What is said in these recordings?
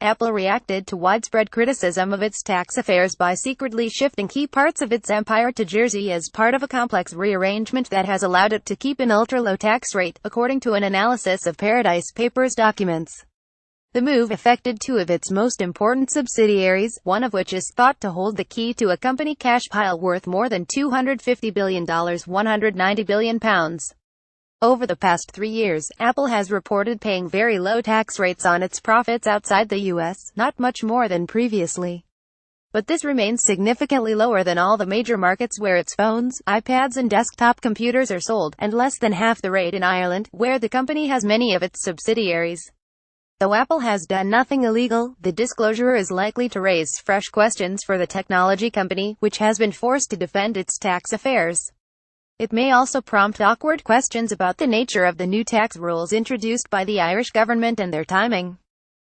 Apple reacted to widespread criticism of its tax affairs by secretly shifting key parts of its empire to Jersey as part of a complex rearrangement that has allowed it to keep an ultra-low tax rate, according to an analysis of Paradise Papers documents. The move affected two of its most important subsidiaries, one of which is thought to hold the key to a company cash pile worth more than $250 billion, £190 billion. Over the past 3 years, Apple has reported paying very low tax rates on its profits outside the US, not much more than previously. But this remains significantly lower than all the major markets where its phones, iPads and desktop computers are sold, and less than half the rate in Ireland, where the company has many of its subsidiaries. Though Apple has done nothing illegal, the disclosure is likely to raise fresh questions for the technology company, which has been forced to defend its tax affairs. It may also prompt awkward questions about the nature of the new tax rules introduced by the Irish government and their timing.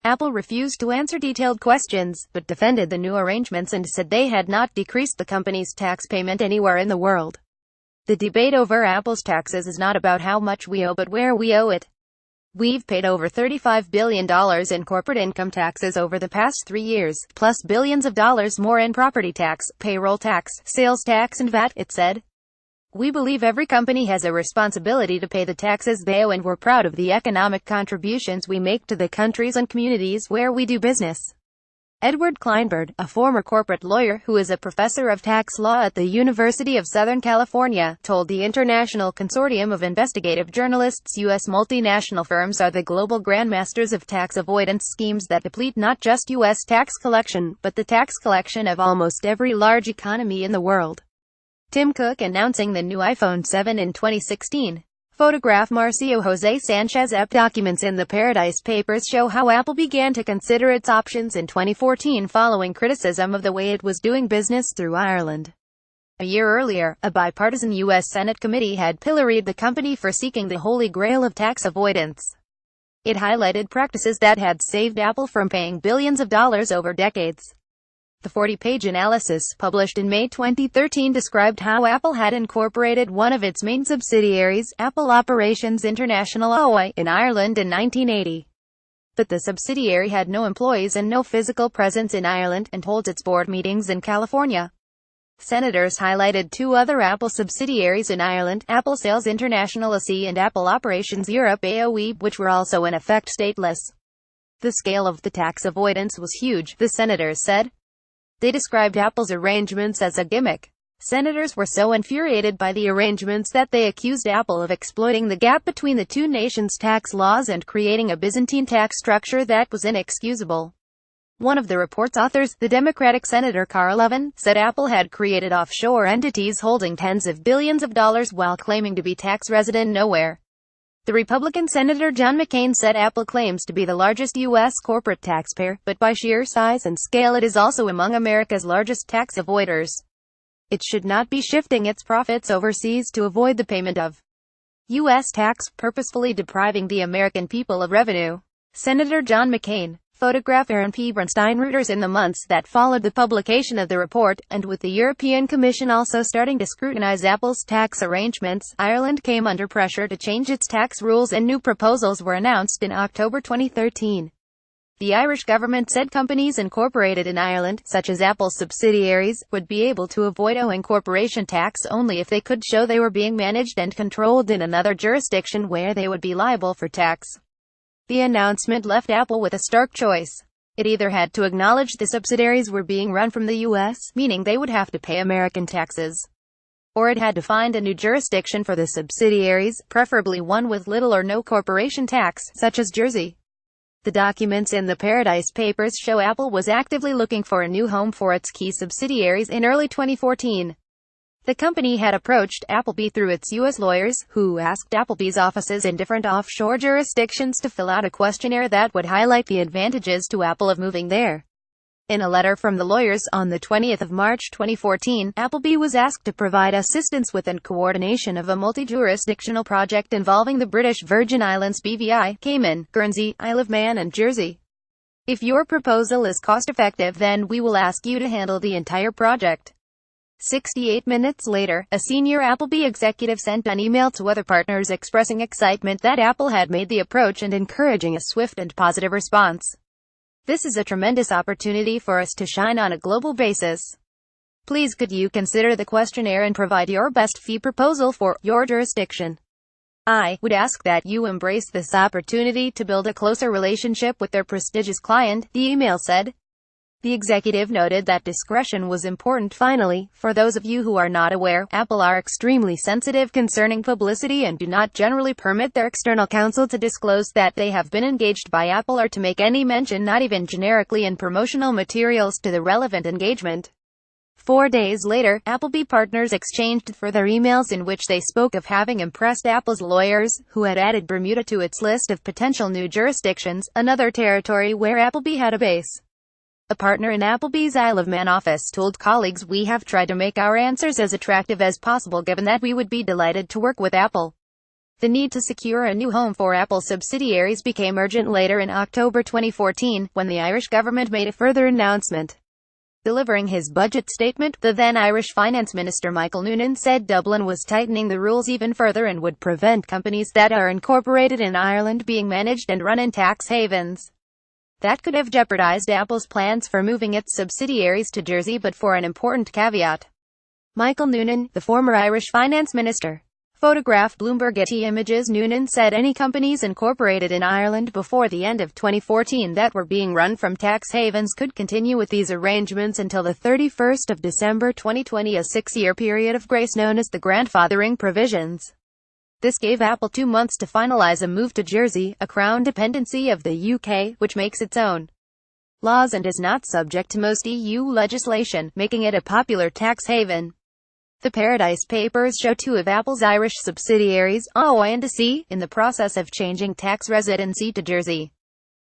Apple refused to answer detailed questions, but defended the new arrangements and said they had not decreased the company's tax payment anywhere in the world. The debate over Apple's taxes is not about how much we owe but where we owe it. We've paid over $35 billion in corporate income taxes over the past 3 years, plus billions of dollars more in property tax, payroll tax, sales tax and VAT, it said. We believe every company has a responsibility to pay the taxes they owe, and we're proud of the economic contributions we make to the countries and communities where we do business. Edward Kleinbard, a former corporate lawyer who is a professor of tax law at the University of Southern California, told the International Consortium of Investigative Journalists U.S. multinational firms are the global grandmasters of tax avoidance schemes that deplete not just U.S. tax collection, but the tax collection of almost every large economy in the world. Tim Cook announcing the new iPhone 7 in 2016. Photograph Marcio Jose SanchezAP Documents in the Paradise Papers show how Apple began to consider its options in 2014 following criticism of the way it was doing business through Ireland. A year earlier, a bipartisan U.S. Senate committee had pilloried the company for seeking the holy grail of tax avoidance. It highlighted practices that had saved Apple from paying billions of dollars over decades. The 40-page analysis, published in May 2013, described how Apple had incorporated one of its main subsidiaries, Apple Operations International AOI, in Ireland in 1980. But the subsidiary had no employees and no physical presence in Ireland, and holds its board meetings in California. Senators highlighted two other Apple subsidiaries in Ireland, Apple Sales International AC and Apple Operations Europe AOI, which were also in effect stateless. The scale of the tax avoidance was huge, the senators said. They described Apple's arrangements as a gimmick. Senators were so infuriated by the arrangements that they accused Apple of exploiting the gap between the two nations' tax laws and creating a Byzantine tax structure that was inexcusable. One of the report's authors, the Democratic Senator Carl Levin, said Apple had created offshore entities holding tens of billions of dollars while claiming to be tax resident nowhere. The Republican Senator John McCain said Apple claims to be the largest U.S. corporate taxpayer, but by sheer size and scale it is also among America's largest tax avoiders. It should not be shifting its profits overseas to avoid the payment of U.S. tax, purposefully depriving the American people of revenue. Senator John McCain. Photograph Aaron P BernsteinReuters In the months that followed the publication of the report, and with the European Commission also starting to scrutinize Apple's tax arrangements, Ireland came under pressure to change its tax rules and new proposals were announced in October 2013. The Irish government said companies incorporated in Ireland, such as Apple's subsidiaries, would be able to avoid owing corporation tax only if they could show they were being managed and controlled in another jurisdiction where they would be liable for tax. The announcement left Apple with a stark choice. It either had to acknowledge the subsidiaries were being run from the U.S., meaning they would have to pay American taxes, or it had to find a new jurisdiction for the subsidiaries, preferably one with little or no corporation tax, such as Jersey. The documents in the Paradise Papers show Apple was actively looking for a new home for its key subsidiaries in early 2014. The company had approached Appleby through its U.S. lawyers, who asked Appleby's offices in different offshore jurisdictions to fill out a questionnaire that would highlight the advantages to Apple of moving there. In a letter from the lawyers on the 20th of March 2014, Appleby was asked to provide assistance with and coordination of a multi-jurisdictional project involving the British Virgin Islands, BVI, Cayman, Guernsey, Isle of Man and Jersey. If your proposal is cost-effective, then we will ask you to handle the entire project. 68 minutes later, a senior Appleby executive sent an email to other partners expressing excitement that Apple had made the approach and encouraging a swift and positive response. This is a tremendous opportunity for us to shine on a global basis. Please could you consider the questionnaire and provide your best fee proposal for your jurisdiction. I would ask that you embrace this opportunity to build a closer relationship with their prestigious client, the email said. The executive noted that discretion was important. Finally, for those of you who are not aware, Apple are extremely sensitive concerning publicity and do not generally permit their external counsel to disclose that they have been engaged by Apple or to make any mention, not even generically in promotional materials, to the relevant engagement. 4 days later, Appleby partners exchanged further emails in which they spoke of having impressed Apple's lawyers, who had added Bermuda to its list of potential new jurisdictions, another territory where Appleby had a base. A partner in Appleby's Isle of Man office told colleagues, "We have tried to make our answers as attractive as possible given that we would be delighted to work with Apple." The need to secure a new home for Apple subsidiaries became urgent later in October 2014, when the Irish government made a further announcement. Delivering his budget statement, the then Irish Finance Minister Michael Noonan said Dublin was tightening the rules even further and would prevent companies that are incorporated in Ireland being managed and run in tax havens. That could have jeopardized Apple's plans for moving its subsidiaries to Jersey, but for an important caveat. Michael Noonan, the former Irish Finance Minister, photographed Bloomberg Getty Images. Noonan said any companies incorporated in Ireland before the end of 2014 that were being run from tax havens could continue with these arrangements until the 31st of December 2020, a 6-year period of grace known as the grandfathering provisions. This gave Apple 2 months to finalize a move to Jersey, a crown dependency of the UK, which makes its own laws and is not subject to most EU legislation, making it a popular tax haven. The Paradise Papers show 2 of Apple's Irish subsidiaries, AOI and AC, in the process of changing tax residency to Jersey.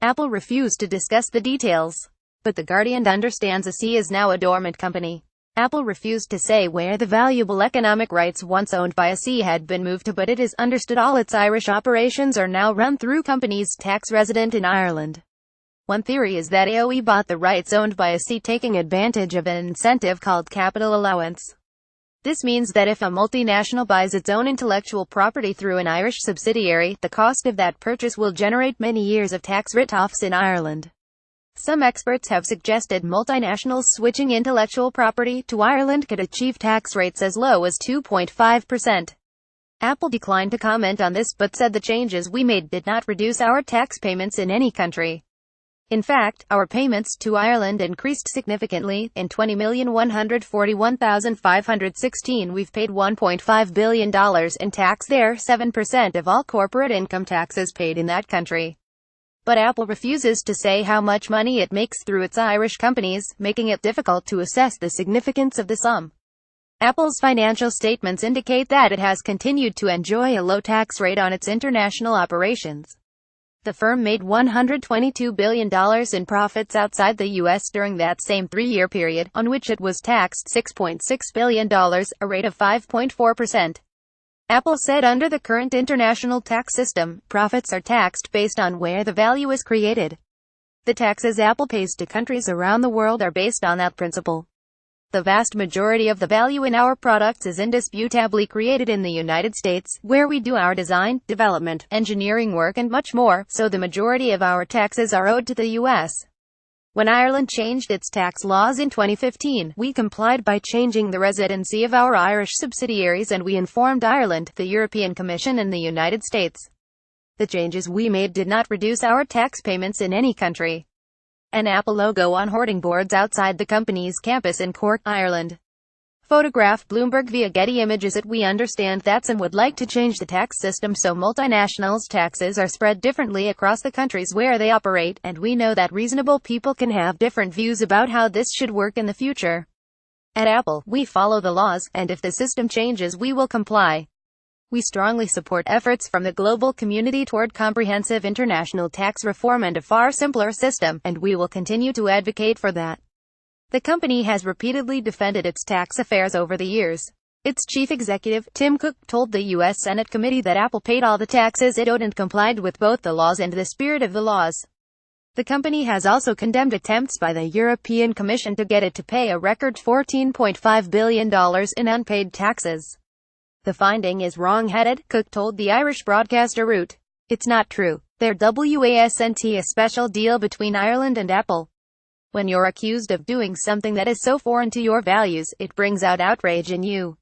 Apple refused to discuss the details, but The Guardian understands AC is now a dormant company. Apple refused to say where the valuable economic rights once owned by AC had been moved to, but it is understood all its Irish operations are now run through companies tax resident in Ireland. One theory is that AOI bought the rights owned by AC, taking advantage of an incentive called capital allowance. This means that if a multinational buys its own intellectual property through an Irish subsidiary, the cost of that purchase will generate many years of tax write-offs in Ireland. Some experts have suggested multinationals switching intellectual property to Ireland could achieve tax rates as low as 2.5%. Apple declined to comment on this but said the changes we made did not reduce our tax payments in any country. In fact, our payments to Ireland increased significantly. In 20,141,516 we've paid $1.5 billion in tax there, 7% of all corporate income taxes paid in that country. But Apple refuses to say how much money it makes through its Irish companies, making it difficult to assess the significance of the sum. Apple's financial statements indicate that it has continued to enjoy a low tax rate on its international operations. The firm made $122 billion in profits outside the U.S. during that same 3-year period, on which it was taxed $6.6 billion, a rate of 5.4%. Apple said under the current international tax system, profits are taxed based on where the value is created. The taxes Apple pays to countries around the world are based on that principle. The vast majority of the value in our products is indisputably created in the United States, where we do our design, development, engineering work and much more, so the majority of our taxes are owed to the U.S. When Ireland changed its tax laws in 2015, we complied by changing the residency of our Irish subsidiaries, and we informed Ireland, the European Commission and the United States. The changes we made did not reduce our tax payments in any country. An Apple logo on hoarding boards outside the company's campus in Cork, Ireland. Photographed Bloomberg via Getty Images. We understand that some would like to change the tax system so multinationals' taxes are spread differently across the countries where they operate, and we know that reasonable people can have different views about how this should work in the future. At Apple, we follow the laws, and if the system changes we will comply. We strongly support efforts from the global community toward comprehensive international tax reform and a far simpler system, and we will continue to advocate for that. The company has repeatedly defended its tax affairs over the years. Its chief executive, Tim Cook, told the U.S. Senate committee that Apple paid all the taxes it owed and complied with both the laws and the spirit of the laws. The company has also condemned attempts by the European Commission to get it to pay a record $14.5 billion in unpaid taxes. The finding is wrong-headed, Cook told the Irish broadcaster Root. It's not true. There wasn't a special deal between Ireland and Apple. When you're accused of doing something that is so foreign to your values, it brings out outrage in you.